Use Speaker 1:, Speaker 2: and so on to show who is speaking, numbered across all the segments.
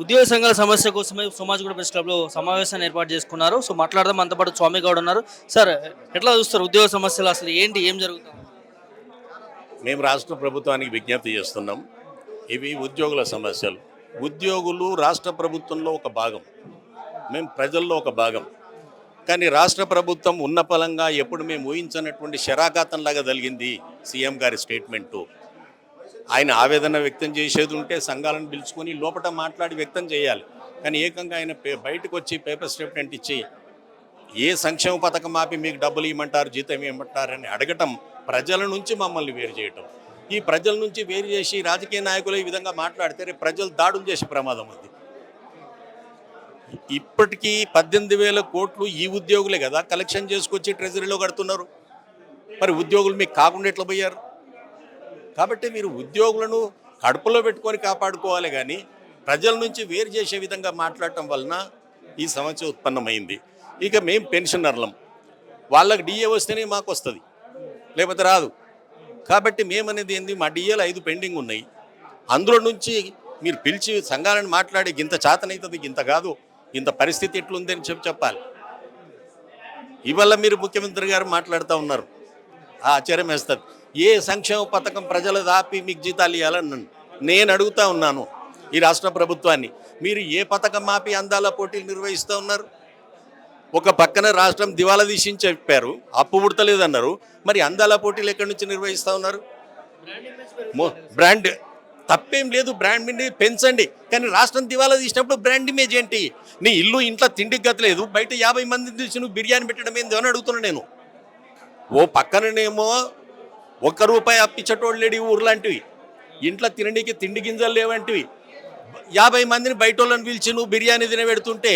Speaker 1: ఉద్యోగ సంఘాల సమస్య కోసమే సోమాజిగూడ ప్రెస్ క్లబ్లో సమావేశాన్ని ఏర్పాటు చేసుకున్నారు. సో మాట్లాడదాం, మనతో పాటు స్వామి గౌడ్ ఉన్నారు. సార్, ఎట్లా చూస్తారు ఉద్యోగ సమస్యలు, అసలు ఏంటి, ఏం జరుగుతుంది?
Speaker 2: మేము రాష్ట్ర ప్రభుత్వానికి విజ్ఞప్తి చేస్తున్నాం. ఇవి ఉద్యోగుల సమస్యలు. ఉద్యోగులు రాష్ట్ర ప్రభుత్వంలో ఒక భాగం, మేము ప్రజల్లో ఒక భాగం. కానీ రాష్ట్ర ప్రభుత్వం ఉన్న పలంగా ఎప్పుడు మేము ఊహించినటువంటి శరాఘాతంలాగా జరిగింది సీఎం గారి స్టేట్మెంటు. ఆయన ఆవేదన వ్యక్తం చేసేది ఉంటే సంఘాలను పిలుచుకొని లోపల మాట్లాడి వ్యక్తం చేయాలి. కానీ ఏకంగా ఆయన బయటకు వచ్చి పేపర్ స్టేట్మెంట్ ఇచ్చి ఏ సంక్షేమ పథకం ఆపి మీకు డబ్బులు ఇవ్వమంటారు, జీతం ఇవ్వమంటారని అడగటం, ప్రజల నుంచి మమ్మల్ని వేరు చేయటం. ఈ ప్రజల నుంచి వేరు చేసి రాజకీయ నాయకులు ఈ విధంగా మాట్లాడితే రేపు ప్రజలు దాడులు చేసే ప్రమాదం ఉంది. ఇప్పటికీ 18,000 కోట్లు ఈ ఉద్యోగులే కదా కలెక్షన్ చేసుకొచ్చి ట్రెజరీలో కడుతున్నారు. మరి ఉద్యోగులు మీకు కాకుండా ఎట్లా పోయారు? కాబట్టి మీరు ఉద్యోగులను కడుపులో పెట్టుకొని కాపాడుకోవాలి, కానీ ప్రజల నుంచి వేరు చేసే విధంగా మాట్లాడటం వలన ఈ సమస్య ఉత్పన్నమైంది. ఇక మేము పెన్షనర్లం, వాళ్ళకి డిఏ వస్తేనే మాకు వస్తుంది, లేకపోతే రాదు. కాబట్టి మేమనేది ఏంది, మా డిఏలు 5 పెండింగ్ ఉన్నాయి. అందులో నుంచి మీరు పిలిచి సంఘాలను మాట్లాడి ఇంత చేతనవుతుంది, ఇంత కాదు, ఇంత పరిస్థితి ఎట్లుంది అని చెప్పాలి. ఇవాళ మీరు ముఖ్యమంత్రి గారు మాట్లాడుతూ ఉన్నారు, ఆశ్చర్యం వేస్తుంది. ఏ సంక్షేమ పథకం ప్రజలు దాపి మీకు జీతాలు ఇవ్వాలని నన్ను నేను అడుగుతూ ఉన్నాను ఈ రాష్ట్ర ప్రభుత్వాన్ని. మీరు ఏ పథకం ఆపి అందాల పోటీలు నిర్వహిస్తూ ఉన్నారు? ఒక పక్కన రాష్ట్రం దివాలా తీసించి చెప్పారు, అప్పు పుడతలేదన్నారు. మరి అందాల పోటీలు ఎక్కడి నుంచి నిర్వహిస్తూ ఉన్నారు? బ్రాండ్ తప్పేం లేదు, బ్రాండ్ ఇమేజ్ పెంచండి. కానీ రాష్ట్రం దివాలా తీసినప్పుడు బ్రాండ్ ఇమేజ్ ఏంటి? నీ ఇల్లు ఇంట్లో తిండికి గతలేదు, బయట 50 మంది తీసి నువ్వు బిర్యానీ పెట్టడం ఏంది అని అడుగుతున్నాను నేను. ఓ పక్కననేమో ₹1 అప్పించటోళ్ళు లేడు ఈ ఊర్లాంటివి, ఇంట్లో తినడానికి తిండి గింజలు లేవంటివి, 50 మందిని బయట వాళ్ళని పిలిచి నువ్వు బిర్యానీ తినబెడుతుంటే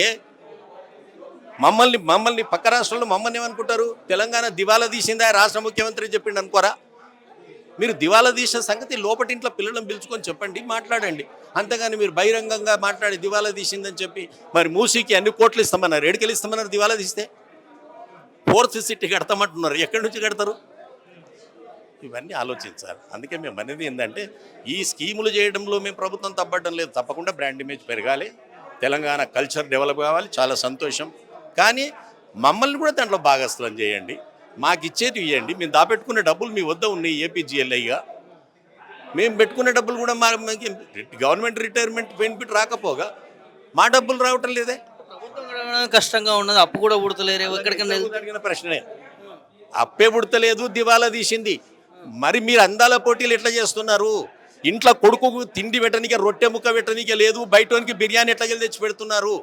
Speaker 2: మమ్మల్ని పక్క రాష్ట్రంలో మమ్మల్ని ఏమనుకుంటారు? తెలంగాణ దివాలా తీసిందా రాష్ట్ర ముఖ్యమంత్రి చెప్పిండు అనుకోరా? మీరు దివాలా తీసిన సంగతి లోపటింట్లో పిల్లలను పిలుచుకొని చెప్పండి, మాట్లాడండి. అంతేగాని మీరు బహిరంగంగా మాట్లాడి దివాలా తీసిందని చెప్పి మరి మూసీకి అన్ని కోట్లు ఇస్తామన్నారు. ఎడికెళ్ళి ఇస్తామన్నారు? దివాలా తీస్తే 4th సిటీ కడతామంటున్నారు, ఎక్కడి నుంచి కడతారు? ఇవన్నీ ఆలోచించాలి. అందుకే మేము అనేది ఏంటంటే, ఈ స్కీములు చేయడంలో మేము ప్రభుత్వం తప్పడం లేదు. తప్పకుండా బ్రాండ్ ఇమేజ్ పెరగాలి, తెలంగాణ కల్చర్ డెవలప్ కావాలి, చాలా సంతోషం. కానీ మమ్మల్ని కూడా దాంట్లో భాగస్థలం చేయండి, మాకు ఇచ్చేది ఇవ్వండి. మేము దాపెట్టుకునే డబ్బులు మీ వద్ద ఉన్నాయి ఏపీజీఎల్ఐగా. మేము పెట్టుకునే డబ్బులు కూడా గవర్నమెంట్ రిటైర్మెంట్ బెనిఫిట్ రాకపోగా మా డబ్బులు రావటం లేదే.
Speaker 1: ప్రభుత్వం కష్టంగా ఉన్నది, అప్పు కూడా పుడతలేరు. ఎక్కడికైనా
Speaker 2: అడిగిన ప్రశ్నే, అప్పే పుడతలేదు, దివాలా తీసింది. మరి మీరు అందాల పోటీలు ఎట్లా చేస్తున్నారు? ఇంట్లో కొడుకు తిండి పెట్టనీకే, రొట్టె ముక్క పెట్టనీకే లేదు, బయటోనికి బిర్యానీ ఎట్లా తెచ్చి పెడుతున్నారు?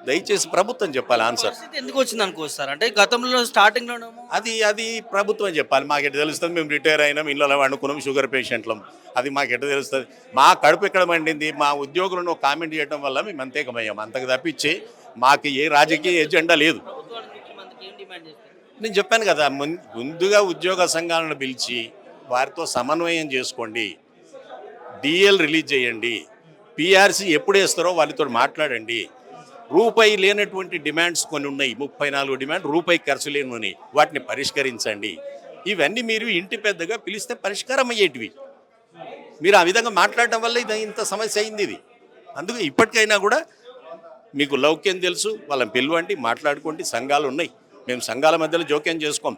Speaker 2: దయచేసి ప్రభుత్వం చెప్పాలి ఆన్సర్.
Speaker 1: ఎందుకు వచ్చింది అనుకోస్తారు అంటే గతంలో స్టార్టింగ్లో
Speaker 2: అది ప్రభుత్వం చెప్పాలి. మాకు ఎట్లా తెలుస్తుంది? మేము రిటైర్ అయినాం, ఇళ్ళలో వండుకున్నాం, షుగర్ పేషెంట్లం, అది మాకు ఎట్లా తెలుస్తుంది? మా కడుపు ఎక్కడ మండింది? మా ఉద్యోగులను కామెంట్ చేయడం వల్ల మేము అంతేకమయ్యాం. అంతకు తప్పించి మాకు ఏ రాజకీయ ఎజెండా లేదు. నేను చెప్పాను కదా, ముందుగా ఉద్యోగ సంఘాలను పిలిచి వారితో సమన్వయం చేసుకోండి, డిఎల్ రిలీజ్ చేయండి, పిఆర్సీ ఎప్పుడు వేస్తారో వాళ్ళతో మాట్లాడండి. రూపాయి లేనటువంటి డిమాండ్స్ కొన్ని ఉన్నాయి, 34 డిమాండ్, రూపాయి ఖర్చు లేని, వాటిని పరిష్కరించండి. ఇవన్నీ మీరు ఇంటి పెద్దగా పిలిస్తే పరిష్కారం అయ్యేటివి. మీరు ఆ విధంగా మాట్లాడటం వల్ల ఇది ఇంత సమస్య అయింది. ఇది అందుకే ఇప్పటికైనా కూడా మీకు లౌక్యం తెలుసు, వాళ్ళని పిలవండి, మాట్లాడుకోండి. సంఘాలు ఉన్నాయి, మేము సంఘాల మధ్యలో జోక్యం చేసుకోం,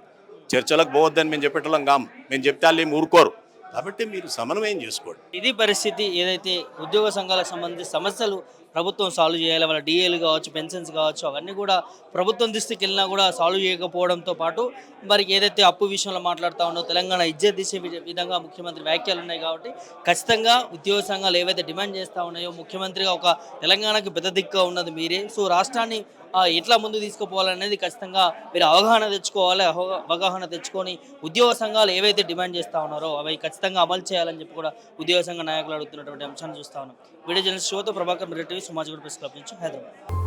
Speaker 2: చర్చలకు పోవద్దని మేము చెప్పేటోళ్ళం కాం. మేము చెప్తే వాళ్ళు ఏమి ఊరుకోరు. కాబట్టి మీరు సమన్వయం చేసుకోండి.
Speaker 1: ఇది పరిస్థితి. ఏదైతే ఉద్యోగ సంఘాలకు సంబంధించి సమస్యలు ప్రభుత్వం సాల్వ్ చేయాలి, వాళ్ళ డిఏలు కావచ్చు, పెన్షన్స్ కావచ్చు, అవన్నీ కూడా ప్రభుత్వం దృష్టికి వెళ్ళినా కూడా సాల్వ్ చేయకపోవడంతో పాటు మరి ఏదైతే అప్పు విషయంలో మాట్లాడుతూ ఉన్నో తెలంగాణ ఇజ్జత్ తీసే విధంగా ముఖ్యమంత్రి వ్యాఖ్యలు ఉన్నాయి. కాబట్టి ఖచ్చితంగా ఉద్యోగ సంఘాలు ఏవైతే డిమాండ్ చేస్తూ ఉన్నాయో, ముఖ్యమంత్రిగా ఒక తెలంగాణకి పెద్ద దిక్కుగా ఉన్నది మీరే. సో రాష్ట్రాన్ని ఎట్లా ముందు తీసుకుపోవాలనేది ఖచ్చితంగా మీరు అవగాహన తెచ్చుకోవాలి. అవగాహన తెచ్చుకొని ఉద్యోగ సంఘాలు ఏవైతే డిమాండ్ చేస్తూ ఉన్నారో అవి ఖచ్చితంగా అమలు చేయాలని చెప్పి కూడా ఉద్యోగ సంఘ నాయకులు అడుగుతున్నటువంటి అంశాన్ని చూస్తూ ఉన్నాం. వీడియో జర్నలిస్ట్ శివతో Prabhakar, Mirror TV, Somajiguda press club నుంచి హైదరాబాద్.